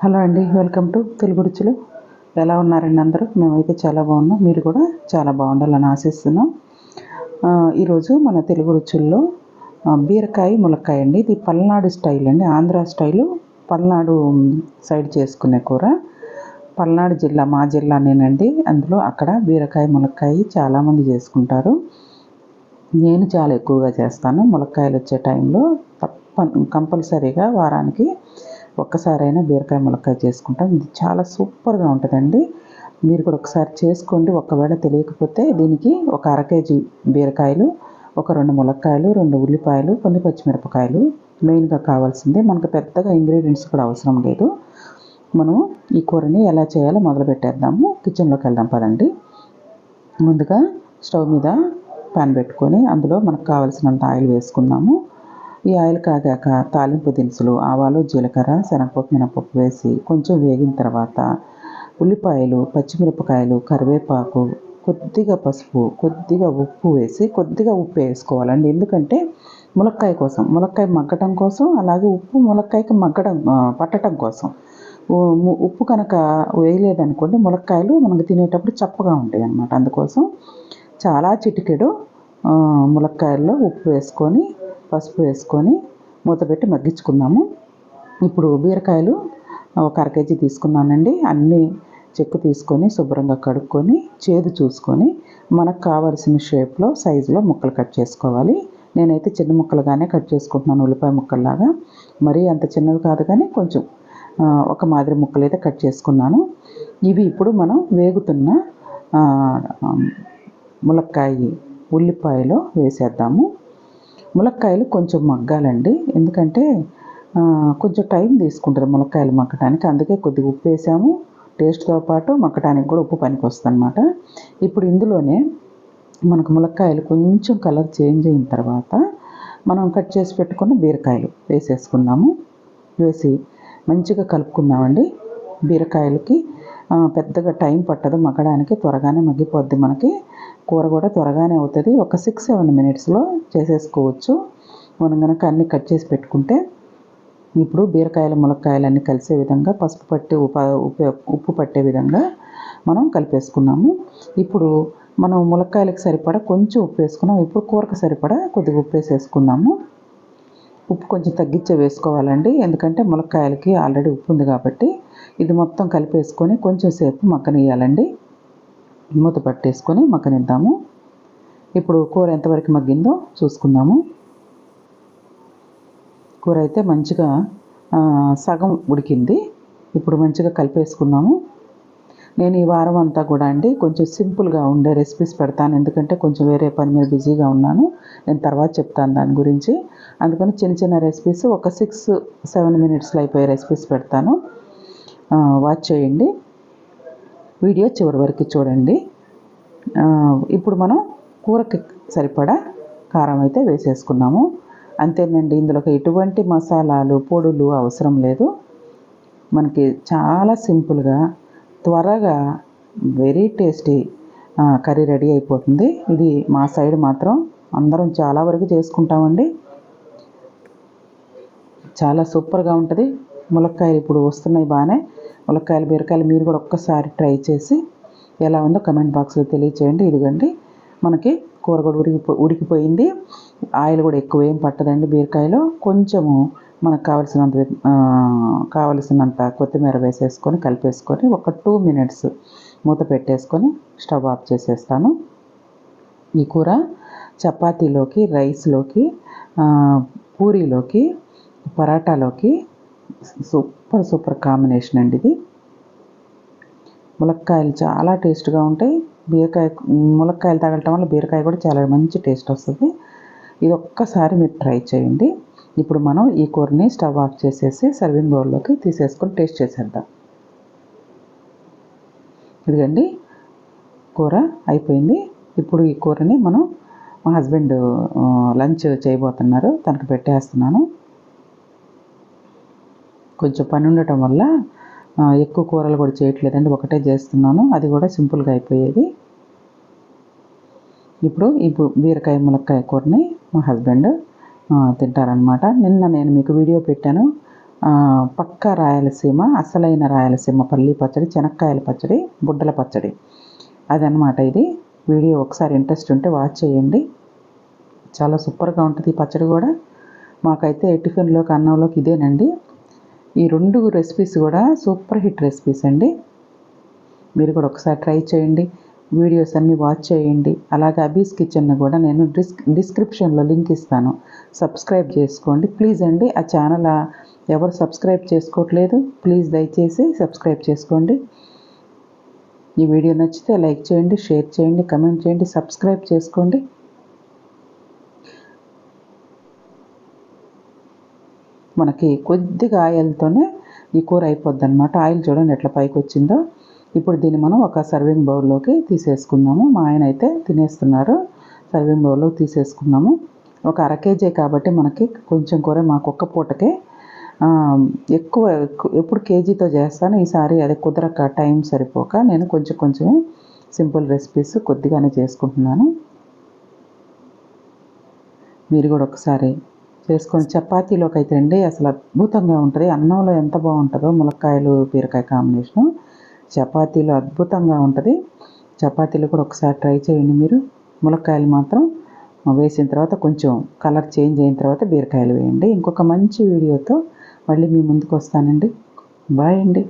Hello అండి, welcome to Telugu రుచులు. ఎలా ఉన్నారండి అందరూ? మేమైతే చాలా బాగున్నాం. మీరు కూడా చాలా బాగుండాలని ఆశిస్తున్నాం. ఈరోజు మన తెలుగు రుచుల్లో బీరకాయ ములక్కాయ అండి. ఇది పల్నాడు స్టైల్ అండి, ఆంధ్ర స్టైలు. పల్నాడు సైడ్ చేసుకునే కూర. పల్నాడు జిల్లా మా జిల్లానేనండి. అందులో అక్కడ బీరకాయ ములక్కాయ చాలామంది చేసుకుంటారు. నేను చాలా ఎక్కువగా చేస్తాను. ములక్కాయలు వచ్చే టైంలో కంపల్సరీగా వారానికి ఒక్కసారైనా బీరకాయ ములక్కాయ చేసుకుంటాం. ఇది చాలా సూపర్గా ఉంటుందండి. మీరు కూడా ఒకసారి చేసుకోండి. ఒకవేళ తెలియకపోతే దీనికి ఒక అర కేజీ బీరకాయలు, ఒక 2 ములక్కాయలు, 2 ఉల్లిపాయలు, కొన్ని పచ్చిమిరపకాయలు మెయిన్గా కావాల్సిందే. మనకు పెద్దగా ఇంగ్రీడియంట్స్ కూడా అవసరం లేదు. మనం ఈ కూరని ఎలా చేయాలో మొదలు పెట్టేద్దాము. కిచెన్లోకి వెళ్దాం పదండి. ముందుగా స్టవ్ మీద పాన్ పెట్టుకొని అందులో మనకు కావాల్సినంత ఆయిల్ వేసుకుందాము. ఈ ఆయిల్ కాగాక తాలింపు దినుసులు, ఆవాలు, జీలకర్ర, శనగపప్పు, మినపప్పు వేసి కొంచెం వేగిన తర్వాత ఉల్లిపాయలు, పచ్చిమిరపకాయలు, కరివేపాకు, కొద్దిగా పసుపు, కొద్దిగా ఉప్పు వేసి, కొద్దిగా ఉప్పు వేసుకోవాలండి. ఎందుకంటే ములక్కాయ కోసం, ములక్కాయ మగ్గటం కోసం, అలాగే ఉప్పు ములక్కాయకి పట్టడం కోసం. ఉప్పు కనుక వేయలేదనుకోండి ములక్కాయలు మనకు తినేటప్పుడు చప్పగా ఉంటాయి అన్నమాట. అందుకోసం చాలా చిటికెడు ములక్కాయల్లో ఉప్పు వేసుకొని, పసుపు వేసుకొని మూత పెట్టి మగ్గించుకుందాము. ఇప్పుడు బీరకాయలు ఒక అర కేజీ తీసుకున్నానండి. అన్నీ చెక్కు తీసుకొని శుభ్రంగా కడుక్కొని చేదు చూసుకొని మనకు కావలసిన షేప్లో సైజులో ముక్కలు కట్ చేసుకోవాలి. నేనైతే చిన్న ముక్కలుగానే కట్ చేసుకుంటున్నాను, ఉల్లిపాయ ముక్కల్లాగా. మరీ అంత చిన్నవి కాదు, కానీ కొంచెం ఒక మాదిరి ముక్కలు అయితే కట్ చేసుకున్నాను. ఇవి ఇప్పుడు మనం వేగుతున్న ములక్కాయ ఉల్లిపాయలో వేసేద్దాము. ములక్కాయలు కొంచెం మగ్గాలండి, ఎందుకంటే కొంచెం టైం తీసుకుంటుంది ములక్కాయలు మగ్గటానికి. అందుకే కొద్దిగా ఉప్పు వేసాము. టేస్ట్తో పాటు మగ్గటానికి కూడా ఉప్పు పనికి వస్తుంది అన్నమాట. ఇప్పుడు ఇందులోనే మనకు ములక్కాయలు కొంచెం కలర్ చేంజ్ అయిన తర్వాత మనం కట్ చేసి పెట్టుకున్న బీరకాయలు వేసేసుకుందాము. వేసి మంచిగా కలుపుకుందామండి. బీరకాయలకి పెద్దగా టైం పట్టదు మగ్గడానికి, త్వరగానే మగ్గిపోద్ది. మనకి కూర కూడా త్వరగానే అవుతుంది. ఒక 6-7 మినిట్స్లో చేసేసుకోవచ్చు మనం కనుక అన్నీ కట్ చేసి పెట్టుకుంటే. ఇప్పుడు బీరకాయలు ములక్కాయలు అన్నీ కలిసే విధంగా పసుపు పట్టి ఉప్పు పట్టే విధంగా మనం కలిపేసుకున్నాము. ఇప్పుడు మనం ములక్కాయలకు సరిపడా కొంచెం ఉప్పు వేసుకున్నాం. ఇప్పుడు కూరకు సరిపడా కొద్దిగా ఉప్పు వేసేసుకున్నాము. ఉప్పు కొంచెం తగ్గించే వేసుకోవాలండి, ఎందుకంటే ములక్కాయలకి ఆల్రెడీ ఉప్పు ఉంది కాబట్టి. ఇది మొత్తం కలిపేసుకొని కొంచెం సేపు మగ్గనియాలండి. మూత పట్టేసుకొని మగ్గనిద్దాము. ఇప్పుడు కూర ఎంతవరకు మగ్గిందో చూసుకుందాము. కూర అయితే మంచిగా సగం ఉడికింది. ఇప్పుడు మంచిగా కలిపేసుకున్నాము. నేను ఈ వారం అంతా కూడా అండి కొంచెం సింపుల్గా ఉండే రెసిపీస్ పెడతాను, ఎందుకంటే కొంచెం వేరే పని మీద బిజీగా ఉన్నాను. నేను తర్వాత చెప్తాను దాని గురించి. అందుకని చిన్న చిన్న రెసిపీస్ ఒక 6-7 మినిట్స్లో అయిపోయే రెసిపీస్ పెడతాను. వాచ్ చేయండి, వీడియో చివరి వరకు చూడండి. ఇప్పుడు మనం కూరకి సరిపడా కారం అయితే వేసేసుకున్నాము. అంతేనండి, ఇందులోకి ఎటువంటి మసాలాలు పొడులు అవసరం లేదు. మనకి చాలా సింపుల్గా త్వరగా వెరీ టేస్టీ కర్రీ రెడీ అయిపోతుంది. ఇది మా సైడ్ మాత్రం అందరం చాలా వరకు చేసుకుంటామండి. చాలా సూపర్గా ఉంటుంది. ములక్కాయలు ఇప్పుడు వస్తున్నాయి బాగానే. ములక్కాయలు బీరకాయలు మీరు కూడా ఒక్కసారి ట్రై చేసి ఎలా ఉందో కమెంట్ బాక్స్లో తెలియచేయండి. ఇదిగండి, మనకి కూర కూడా ఉడికిపోయింది. ఆయిల్ కూడా ఎక్కువ ఏం పట్టదండి బీరకాయలో. కొంచెము మనకు కావలసినంత కొత్తిమీర వేసేసుకొని కలిపేసుకొని ఒక 2 మినిట్స్ మూత పెట్టేసుకొని స్టవ్ ఆఫ్ చేసేస్తాను. ఈ కూర చపాతీలోకి, రైస్లోకి, పూరీలోకి, పరాటాలోకి సూపర్ కాంబినేషన్ అండి ఇది. ములక్కాయలు చాలా టేస్ట్గా ఉంటాయి. ములక్కాయలు తగలటం వల్ల బీరకాయ కూడా చాలా మంచి టేస్ట్ వస్తుంది. ఇది ఒక్కసారి మీరు ట్రై చేయండి. ఇప్పుడు మనం ఈ కూరని స్టవ్ ఆఫ్ చేసేసి సర్వింగ్ బౌల్లోకి తీసేసుకొని టేస్ట్ చేసేద్దాం. ఇదిగండి, కూర అయిపోయింది. ఇప్పుడు ఈ కూరని మా హస్బెండ్ లంచ్ చేయబోతున్నారు, తనకు పెట్టేస్తున్నాను. కొంచెం పని ఉండటం వల్ల ఎక్కువ కూరలు కూడా చేయట్లేదండి, ఒకటే చేస్తున్నాను. అది కూడా సింపుల్గా అయిపోయేది. ఇప్పుడు ఈ బీరకాయ ములక్కాయ కూరని మా హస్బెండ్ తింటారనమాట. నిన్న నేను మీకు వీడియో పెట్టాను, పక్కా రాయలసీమ, అసలైన రాయలసీమ పల్లీ పచ్చడి, శనక్కాయల పచ్చడి, బుడ్డల పచ్చడి అదనమాట ఇది. వీడియో ఒకసారి ఇంట్రెస్ట్ ఉంటే వాచ్ చేయండి. చాలా సూపర్గా ఉంటుంది ఈ పచ్చడి కూడా. మాకైతే టిఫిన్లోకి అన్నంలోకి ఇదేనండి. ఈ 2 రెసిపీస్ కూడా సూపర్ హిట్ రెసిపీస్ అండి. మీరు కూడా ఒకసారి ట్రై చేయండి, వీడియోస్ అన్నీ వాచ్ చేయండి. అలాగే అబీస్ కిచెన్ కూడా నేను డిస్క్రిప్షన్లో లింక్ ఇస్తాను, సబ్స్క్రైబ్ చేసుకోండి ప్లీజ్ అండి. ఆ ఛానల్ ఎవరు సబ్స్క్రైబ్ చేసుకోవట్లేదు, ప్లీజ్ దయచేసి సబ్స్క్రైబ్ చేసుకోండి. ఈ వీడియో నచ్చితే లైక్ చేయండి, షేర్ చేయండి, కమెంట్ చేయండి, సబ్స్క్రైబ్ చేసుకోండి. మనకి కొద్దిగా ఆయిల్తోనే ఈ కూర అయిపోద్ది అనమాట. ఆయిల్ చూడండి ఎట్లా పైకి వచ్చిందో. ఇప్పుడు దీన్ని మనం ఒక సర్వింగ్ బౌల్లోకి తీసేసుకుందాము. మా ఆయన అయితే తినేస్తున్నారు. సర్వింగ్ బౌల్లోకి తీసేసుకున్నాము. ఒక 1/2 కేజీ కాబట్టి మనకి కొంచెం కూర మాకు ఒక్క పూటకే. ఎక్కువ ఎప్పుడు కేజీతో చేస్తాను, ఈసారి అది కుదరక టైం సరిపోక నేను కొంచెమే సింపుల్ రెసిపీస్ కొద్దిగానే చేసుకుంటున్నాను. మీరు కూడా ఒకసారి చేసుకొని చపాతీలోకి అయితే అండి అసలు అద్భుతంగా ఉంటుంది. అన్నంలో ఎంత బాగుంటుందో ములక్కాయలు బీరకాయ కాంబినేషను, చపాతీలో అద్భుతంగా ఉంటుంది. చపాతీలు కూడా ఒకసారి ట్రై చేయండి మీరు. ములక్కాయలు మాత్రం వేసిన తర్వాత కొంచెం కలర్ చేంజ్ అయిన తర్వాత బీరకాయలు వేయండి. ఇంకొక మంచి వీడియోతో మళ్ళీ మీ ముందుకు వస్తానండి. బాయ్ అండి.